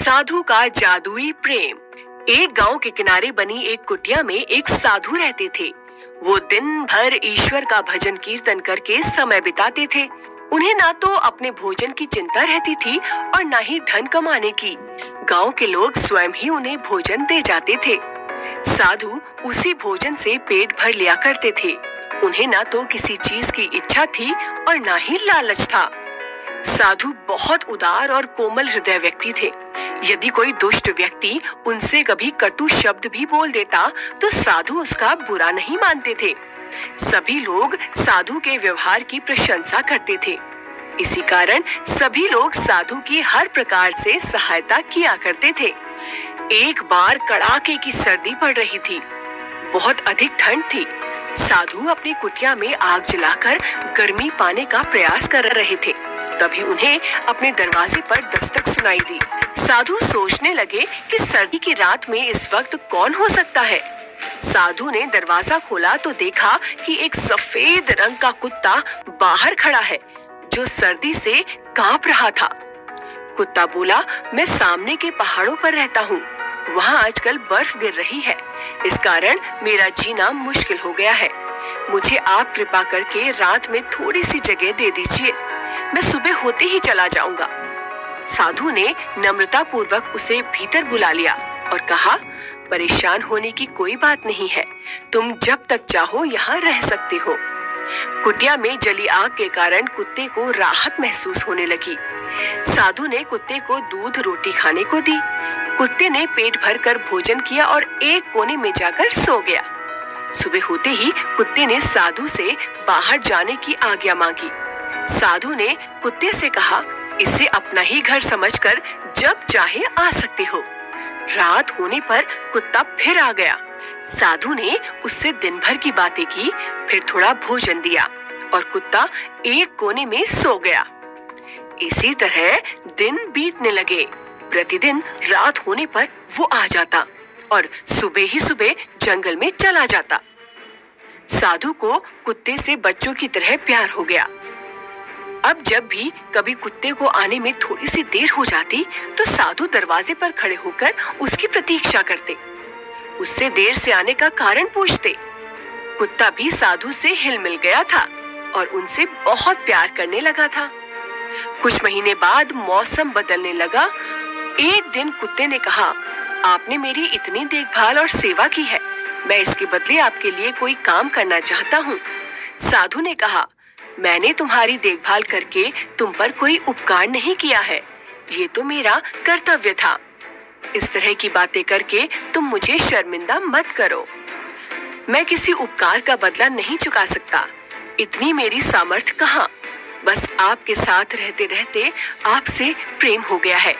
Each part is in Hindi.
साधु का जादुई प्रेम। एक गांव के किनारे बनी एक कुटिया में एक साधु रहते थे। वो दिन भर ईश्वर का भजन कीर्तन करके समय बिताते थे। उन्हें ना तो अपने भोजन की चिंता रहती थी और ना ही धन कमाने की। गांव के लोग स्वयं ही उन्हें भोजन दे जाते थे। साधु उसी भोजन से पेट भर लिया करते थे। उन्हें ना तो किसी चीज की इच्छा थी और ना ही लालच था। साधु बहुत उदार और कोमल हृदय व्यक्ति थे। यदि कोई दुष्ट व्यक्ति उनसे कभी कटु शब्द भी बोल देता तो साधु उसका बुरा नहीं मानते थे। सभी लोग साधु के व्यवहार की प्रशंसा करते थे। इसी कारण सभी लोग साधु की हर प्रकार से सहायता किया करते थे। एक बार कड़ाके की सर्दी पड़ रही थी। बहुत अधिक ठंड थी। साधु अपनी कुटिया में आग जलाकर गर्मी पाने का प्रयास कर रहे थे। तभी उन्हें अपने दरवाजे पर दस्तक सुनाई दी। साधु सोचने लगे कि सर्दी की रात में इस वक्त कौन हो सकता है। साधु ने दरवाजा खोला तो देखा कि एक सफेद रंग का कुत्ता बाहर खड़ा है, जो सर्दी से कांप रहा था। कुत्ता बोला, मैं सामने के पहाड़ों पर रहता हूँ। वहाँ आजकल बर्फ गिर रही है। इस कारण मेरा जीना मुश्किल हो गया है। मुझे आप कृपा करके रात में थोड़ी सी जगह दे दीजिए। मैं सुबह होते ही चला जाऊंगा। साधु ने नम्रता पूर्वक उसे भीतर बुला लिया और कहा, परेशान होने की कोई बात नहीं है। तुम जब तक चाहो यहाँ रह सकते हो। कुटिया में जली आग के कारण कुत्ते को राहत महसूस होने लगी। साधु ने कुत्ते को दूध रोटी खाने को दी। कुत्ते ने पेट भरकर भोजन किया और एक कोने में जाकर सो गया। सुबह होते ही कुत्ते ने साधु से बाहर जाने की आज्ञा मांगी। साधु ने कुत्ते से कहा, इसे अपना ही घर समझकर जब चाहे आ सकते हो। रात होने पर कुत्ता फिर आ गया। साधु ने उससे दिन भर की बातें की, फिर थोड़ा भोजन दिया और कुत्ता एक कोने में सो गया। इसी तरह दिन बीतने लगे। प्रतिदिन रात होने पर वो आ जाता और सुबह ही सुबह जंगल में चला जाता। साधु को कुत्ते से बच्चों की तरह प्यार हो गया। अब जब भी कभी कुत्ते को आने में थोड़ी सी देर हो जाती तो साधु दरवाजे पर खड़े होकर उसकी प्रतीक्षा करते। उससे देर से आने का कारण पूछते। कुत्ता भी साधु से हिल मिल गया था और उनसे बहुत प्यार करने लगा था। कुछ महीने बाद मौसम बदलने लगा। एक दिन कुत्ते ने कहा, आपने मेरी इतनी देखभाल और सेवा की है, मैं इसके बदले आपके लिए कोई काम करना चाहता हूँ। साधु ने कहा, मैंने तुम्हारी देखभाल करके तुम पर कोई उपकार नहीं किया है, ये तो मेरा कर्तव्य था। इस तरह की बातें करके तुम मुझे शर्मिंदा मत करो। मैं किसी उपकार का बदला नहीं चुका सकता, इतनी मेरी सामर्थ्य कहाँ। बस आपके साथ रहते रहते आपसे प्रेम हो गया है।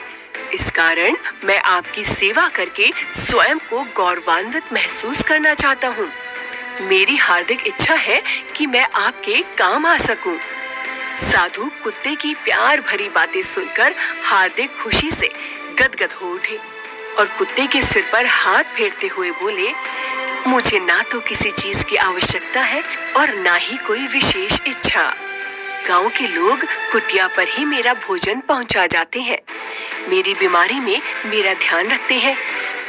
इस कारण मैं आपकी सेवा करके स्वयं को गौरवान्वित महसूस करना चाहता हूँ। मेरी हार्दिक इच्छा है कि मैं आपके काम आ सकूं। साधु कुत्ते की प्यार भरी बातें सुनकर हार्दिक खुशी से गदगद हो उठे और कुत्ते के सिर पर हाथ फेरते हुए बोले, मुझे ना तो किसी चीज की आवश्यकता है और ना ही कोई विशेष इच्छा। गांव के लोग कुटिया पर ही मेरा भोजन पहुंचा जाते हैं। मेरी बीमारी में मेरा ध्यान रखते हैं।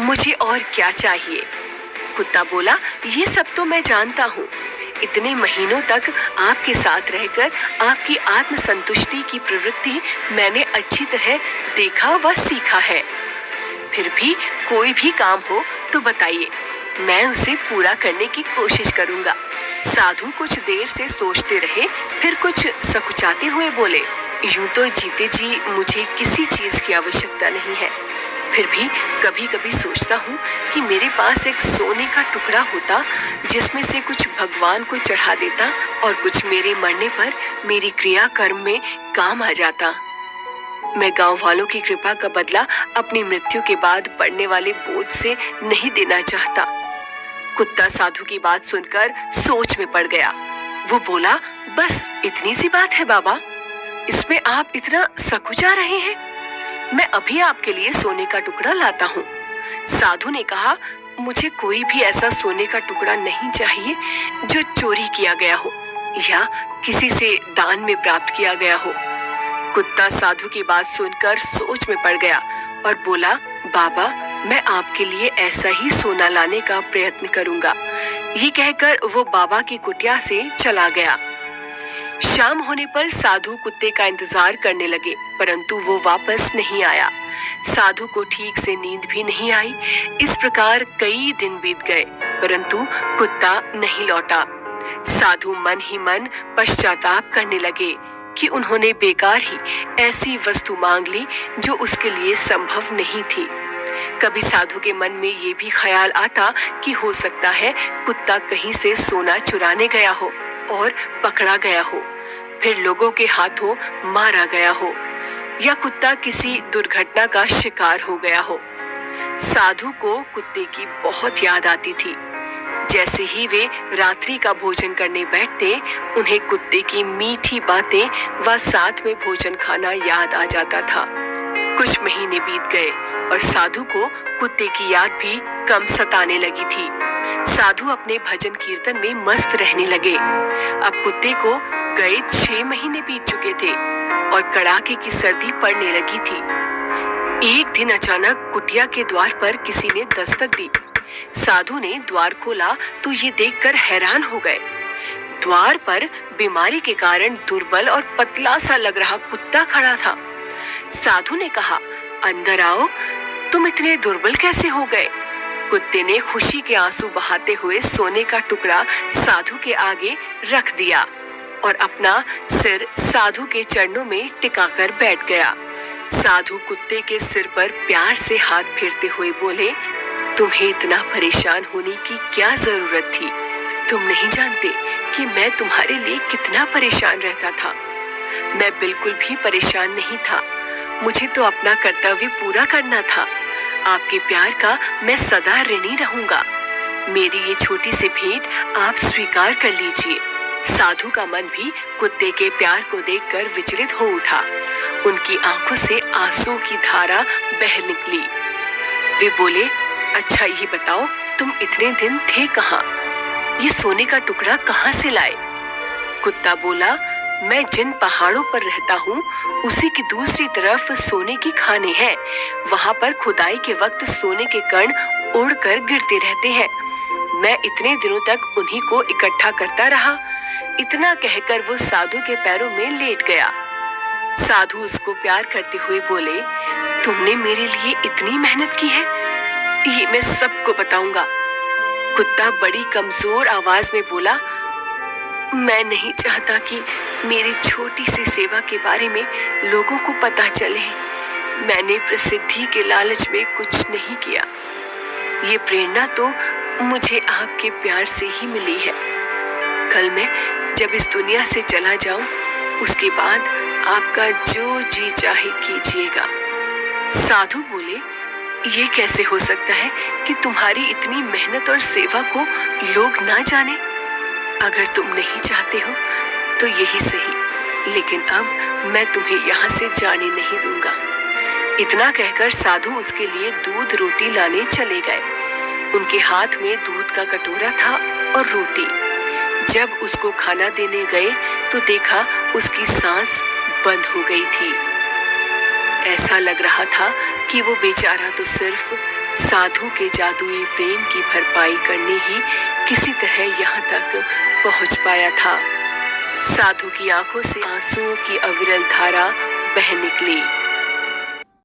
मुझे और क्या चाहिए। कुत्ता बोला, ये सब तो मैं जानता हूँ। इतने महीनों तक आपके साथ रहकर आपकी आत्मसंतुष्टि की प्रवृत्ति मैंने अच्छी तरह देखा व सीखा है। फिर भी कोई भी काम हो तो बताइए, मैं उसे पूरा करने की कोशिश करूँगा। साधु कुछ देर से सोचते रहे, फिर कुछ सकुचाते हुए बोले, यूं तो जीते जी मुझे किसी चीज की आवश्यकता नहीं है। फिर भी कभी कभी सोचता हूँ कि मेरे पास एक सोने का टुकड़ा होता, जिसमें से कुछ भगवान को चढ़ा देता और कुछ मेरे मरने पर मेरी क्रिया कर्म में काम आ जाता। मैं गांव वालों की कृपा का बदला अपनी मृत्यु के बाद पड़ने वाले बोझ से नहीं देना चाहता। कुत्ता साधु की बात सुनकर सोच में पड़ गया। वो बोला, बस इतनी सी बात है बाबा, इसमें आप इतना सकुचा रहे हैं। मैं अभी आपके लिए सोने का टुकड़ा लाता हूँ। साधु ने कहा, मुझे कोई भी ऐसा सोने का टुकड़ा नहीं चाहिए जो चोरी किया गया हो या किसी से दान में प्राप्त किया गया हो। कुत्ता साधु की बात सुनकर सोच में पड़ गया। और बोला, बाबा, मैं आपके लिए ऐसा ही सोना लाने का प्रयत्न करूंगा। ये कहकर वो बाबा की कुटिया से चला गया। शाम होने पर साधु कुत्ते का इंतजार करने लगे, परंतु वो वापस नहीं आया। साधु को ठीक से नींद भी नहीं आई। इस प्रकार कई दिन बीत गए, परंतु कुत्ता नहीं लौटा। साधु मन ही मन पश्चाताप करने लगे कि उन्होंने बेकार ही ऐसी वस्तु मांग ली जो उसके लिए संभव नहीं थी। कभी साधु के मन में ये भी ख्याल आता कि हो सकता है कुत्ता कहीं से सोना चुराने गया हो और पकड़ा गया हो, फिर लोगों के हाथों मारा गया हो, या कुत्ता किसी दुर्घटना का शिकार हो गया हो। साधु को कुत्ते की बहुत याद आती थी। जैसे ही वे रात्रि का भोजन करने बैठते, उन्हें कुत्ते की मीठी बातें व साथ में भोजन खाना याद आ जाता था। कुछ महीने बीत गए और साधु को कुत्ते की याद भी कम सताने लगी थी। साधु अपने भजन कीर्तन में मस्त रहने लगे। अब कुत्ते को गए 6 महीने बीत चुके थे और कड़ाके की सर्दी पड़ने लगी थी। एक दिन अचानक कुटिया के द्वार पर किसी ने दस्तक दी। साधु ने द्वार खोला तो ये देखकर हैरान हो गए। द्वार पर बीमारी के कारण दुर्बल और पतला सा लग रहा कुत्ता खड़ा था। साधु ने कहा, अंदर आओ, तुम इतने दुर्बल कैसे हो गए? कुत्ते ने खुशी के आंसू बहाते हुए सोने का टुकड़ा साधु के आगे रख दिया और अपना सिर साधु के चरणों में टिकाकर बैठ गया। साधु कुत्ते के सिर पर प्यार से हाथ फेरते हुए बोले, तुम्हें इतना परेशान होने की क्या जरूरत थी? तुम नहीं जानते कि मैं तुम्हारे लिए कितना परेशान रहता था। मैं बिल्कुल भी परेशान नहीं था। मुझे तो अपना कर्तव्य पूरा करना था। आपके प्यार का मैं सदा ऋणी रहूंगा। मेरी ये छोटी सी भेंट आप स्वीकार कर लीजिए। साधु का मन भी कुत्ते के प्यार को देखकर विचलित हो उठा। उनकी आंखों से आंसू की धारा बह निकली। वे बोले, अच्छा ये बताओ, तुम इतने दिन थे कहाँ? ये सोने का टुकड़ा कहाँ से लाए? कुत्ता बोला, मैं जिन पहाड़ों पर रहता हूँ उसी की दूसरी तरफ सोने की खाने हैं। वहाँ पर खुदाई के वक्त सोने के कण उड़कर गिरते रहते हैं। मैं इतने दिनों तक उन्हीं को इकट्ठा करता रहा। इतना कहकर वो साधु के पैरों में लेट गया। साधु उसको प्यार करते हुए बोले, तुमने मेरे लिए इतनी मेहनत की है, ये मैं सबको बताऊंगा। कुत्ता बड़ी कमजोर आवाज में बोला, मैं नहीं चाहता कि मेरी छोटी सी सेवा के बारे में लोगों को पता चले। मैंने प्रसिद्धि के लालच में कुछ नहीं किया। ये प्रेरणा तो मुझे आपके प्यार से ही मिली है। कल मैं जब इस दुनिया से चला जाऊं, उसके बाद आपका जो जी चाहे कीजिएगा। साधु बोले, ये कैसे हो सकता है कि तुम्हारी इतनी मेहनत और सेवा को लोग ना जाने? अगर तुम नहीं चाहते हो तो यही सही, लेकिन अब मैं तुम्हें यहाँ से जाने नहीं दूंगा। इतना कहकर साधु उसके लिए दूध रोटी लाने चले गए। उनके हाथ में दूध का कटोरा था और रोटी। जब उसको खाना देने गए तो देखा उसकी सांस बंद हो गई थी। ऐसा लग रहा था कि वो बेचारा तो सिर्फ साधु के जादुई प्रेम की भरपाई करने ही किसी तरह यहाँ तक पहुँच पाया था। साधु की आंखों से आंसुओं की अविरल धारा बह निकली।